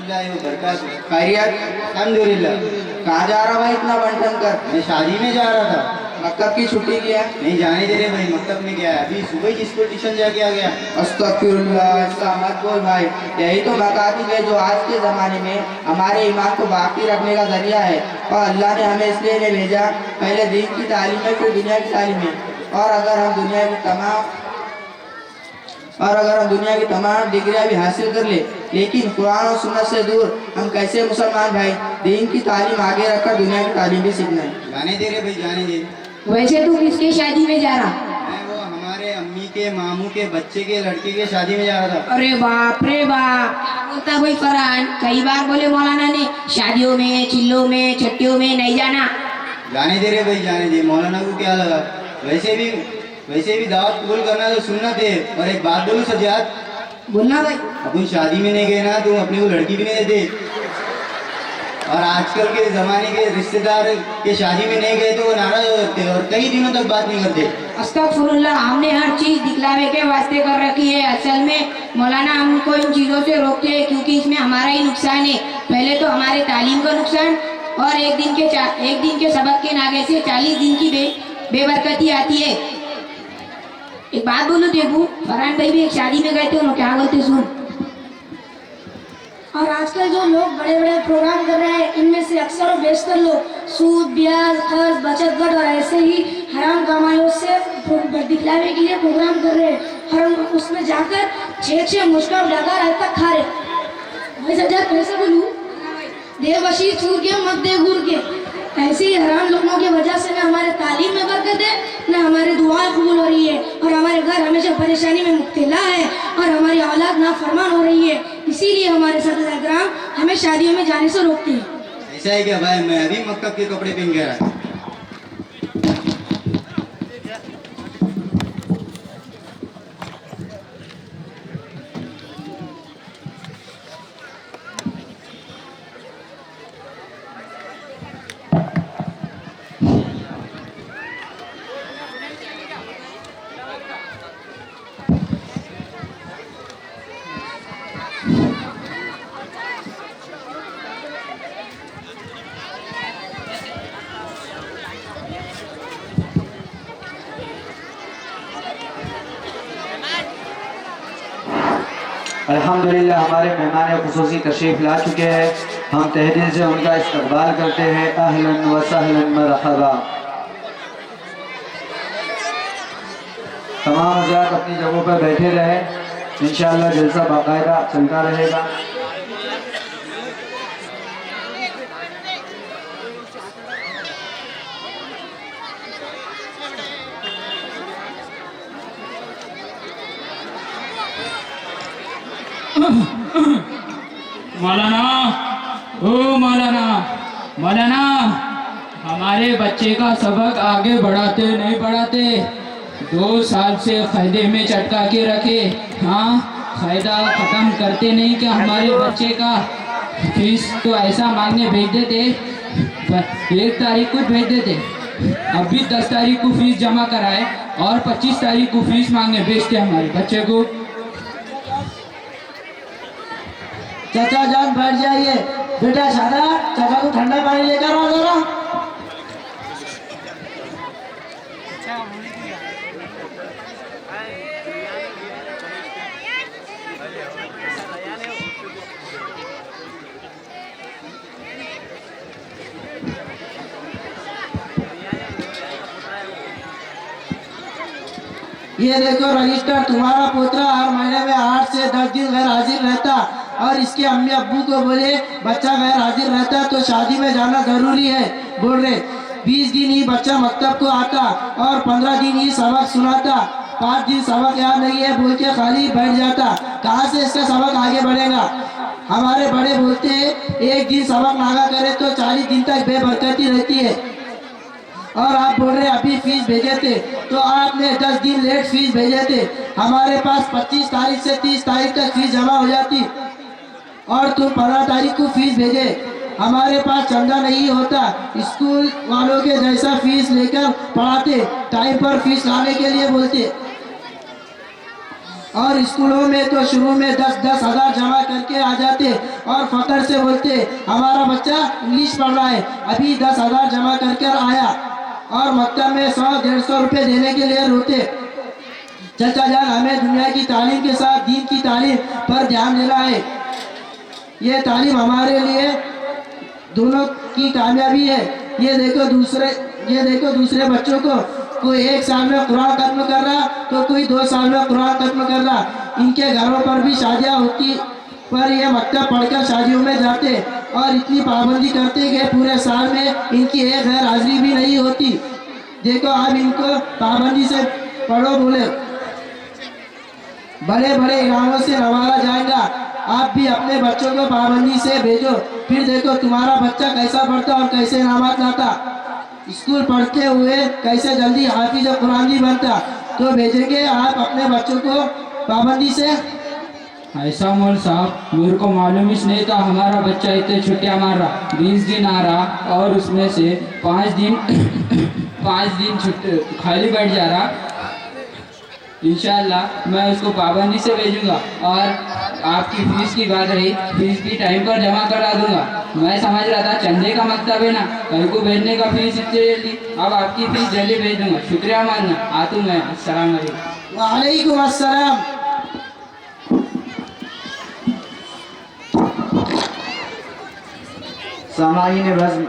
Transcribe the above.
खैरियत? अल्हम्दुलिल्लाह। कहाँ जा रहा भाई इतना बंटन कर? मैं शादी में जा रहा था। मकतब की छुट्टी किया? नहीं जाने दे रहे भाई, मकतब में गया है, अभी सुबह ही स्कूल ट्यूशन जाके आ गया। अस्तगफिरुल्लाह, ऐसा मत बोल भाई। यही तो मकातिब है जो आज के ज़माने में हमारे ईमान को बाकी रखने का जरिया है। और अल्लाह ने हमें इसलिए नहीं भेजा, पहले दीन की तालीम है फिर दुनिया की तालीम है। और अगर हम दुनिया की तमाम डिग्रियां भी हासिल कर ले, लेकिन कुरान और सुन्नत से दूर, हम कैसे मुसलमान भाई? दीन की तालीम आगे रखकर दुनिया की तालीम भी सीखना है। जाने दे रहे भाई, जाने दे। वैसे तू किसकी शादी में जा रहा? मैं वो हमारे अम्मी के मामू के बच्चे के लड़के के शादी में जा रहा था। अरे बाप रे बाप, क्या बोलता भाई फरहान? कई बार बोले मौलाना ने शादियों में, चिल्लों में, छट्टियों में नहीं जाना। जाने दे रहे भाई, जाने दे। मौलाना को क्या लगा? वैसे भी दावत कबूल करना तो सुन्नत है। और एक बात बोलूं सज्जाद, बोलना भाई। अपन शादी में नहीं गए ना, तुम अपने को लड़की भी नहीं देते। और आजकल के ज़माने के रिश्तेदार के शादी में नहीं गए तो वो नाराज हो जाते और कई दिनों तक बात नहीं करते। अस्तगफुरुल्लाह, हमने हर चीज दिखलावे के वास्ते कर रखी है। असल में मौलाना हमको इन चीज़ों से रोकते हैं क्योंकि इसमें हमारा ही नुकसान है। पहले तो हमारे तालीम का नुकसान, और एक दिन के सबक के नागे से 40 दिन की बेबरकती आती है। एक बात बोलो देखू, फरहान भाई भी एक शादी में गए थे, उन्होंने क्या बोलते सुन। और आजकल जो लोग बड़े बड़े प्रोग्राम कर रहे हैं, इनमें से अक्सर और बेशतर लोग सूद, ब्याज, कर्ज, बचत गट और ऐसे ही हराम कमाइयों से दिखलावे के लिए प्रोग्राम कर रहे हैं। और उसमें जाकर 6 मुश्किल लगा रहता खा रहे। भाई सज्जाद कैसे बोलूँ? दे बशी चूर के मत दे गुर के। ऐसे ही हराम लोगों की वजह से न हमारे तालीम में बरकत है, न हमारी दुआएं कबूल हो रही है, और हमारे घर हमेशा परेशानी में मुब्तला है, और हमारी औलाद नाफरमान हो रही है। इसीलिए हमारे साथ ग्राम हमें शादियों में जाने से रोकते हैं। ऐसा है क्या भाई? मैं अभी मक्तब के कपड़े पहन के रहा। अल्हम्दुलिल्लाह, हमारे मेहमान खुसूसी तशरीफ़ ला चुके हैं। हम तहे से उनका इस्तकबाल करते हैं। अहलन व सहलन मरहबा। तमाम हज़रात अपनी जगहों पर बैठे रहें। इंशाअल्लाह जलसा बाकायदा चलता रहेगा। मौलाना, ओ मौलाना, हमारे बच्चे का सबक आगे बढ़ाते नहीं बढ़ाते? 2 साल से क़ैदे में चटका के रखे। हाँ, क़ैदा ख़त्म करते नहीं क्या? हमारे बच्चे का फीस तो ऐसा मांगने भेज देते, 1 तारीख को भेज देते, अभी 10 तारीख को फीस जमा कराए और 25 तारीख को फीस मांगने भेजते हमारे बच्चे को। चाचा जान बैठ जाइए। बेटा शादा, चाचा को ठंडा पानी लेकर आओ जरा। ये देखो रजिस्टर, तुम्हारा पोतरा हर महीने में 8 से 10 दिन गैर हाजिर रहता, और इसके अम्मी अब्बू को बोले बच्चा गैर हाजिर रहता तो शादी में जाना जरूरी है। बोल रहे 20 दिन ही बच्चा मकतब को आता और 15 दिन ही सबक सुनाता, 5 दिन सबक याद नहीं है बोल के खाली बैठ जाता। कहाँ से इसका सबक आगे बढ़ेगा? हमारे बड़े बोलते हैं 1 दिन सबक नागा करे तो 40 दिन तक बेबरकती रहती है। और आप बोल रहे अभी फीस भेजे थे, तो आपने 10 दिन लेट फीस भेजे थे। हमारे पास 25 तारीख से 30 तारीख तक फीस जमा हो जाती, और तुम 15 तारीख को फीस भेजे। हमारे पास चंदा नहीं होता, स्कूल वालों के जैसा फीस लेकर पढ़ाते, टाइम पर फीस लाने के लिए बोलते। और स्कूलों में तो शुरू में 10-10 हज़ार जमा करके आ जाते और फखर से बोलते हमारा बच्चा इंग्लिश पढ़ रहा है, अभी 10 हज़ार जमा करके आया, और मकतब में 100-150 रुपये देने के लिए रोते। चचा जान, हमें दुनिया की तालीम के साथ दीन की तालीम पर ध्यान देना है। ये तालीम हमारे लिए दोनों की कामयाबी है। ये देखो दूसरे बच्चों को, कोई 1 साल में कुरान खत्म कर रहा तो कोई 2 साल में कुरान खत्म कर रहा। इनके घरों पर भी शादियाँ होती, पर ये मकतब पढ़कर शादियों में जाते और इतनी पाबंदी करते कि पूरे साल में इनकी एक गैर हाजिरी भी नहीं होती। देखो अब इनको पाबंदी से पढ़ो बोले, बड़े बड़े इनामों से नवाजा जाएगा। आप भी अपने बच्चों को पाबंदी से भेजो, फिर देखो तुम्हारा बच्चा कैसा पढ़ता और कैसे इनामात लाता। स्कूल पढ़ते हुए कैसे जल्दी हाफिज कुरान भी बनता। तो भेजेंगे आप अपने बच्चों को पाबंदी से। ऐसा मौल साहब, मेरे को मालूम ही नहीं था हमारा बच्चा इतने छुट्टियाँ मार रहा। 20 दिन आ रहा और उसमें से 5 दिन 5 दिन छुट्टी खाली बैठ जा रहा। इंशाल्लाह मैं उसको पाबंदी से भेजूंगा, और आपकी फीस की बात रही, फीस भी टाइम पर जमा करा दूंगा। मैं समझ रहा था चंदे का मकतब है ना, कल को भेजने का फीस इतनी जल्दी, अब आपकी फीस जल्दी भेज दूंगा। शुक्रिया मानना, आतू मैं। अस्सलाम वालेकुम। वालेकुम अस्सलाम। सामाईन बज़्म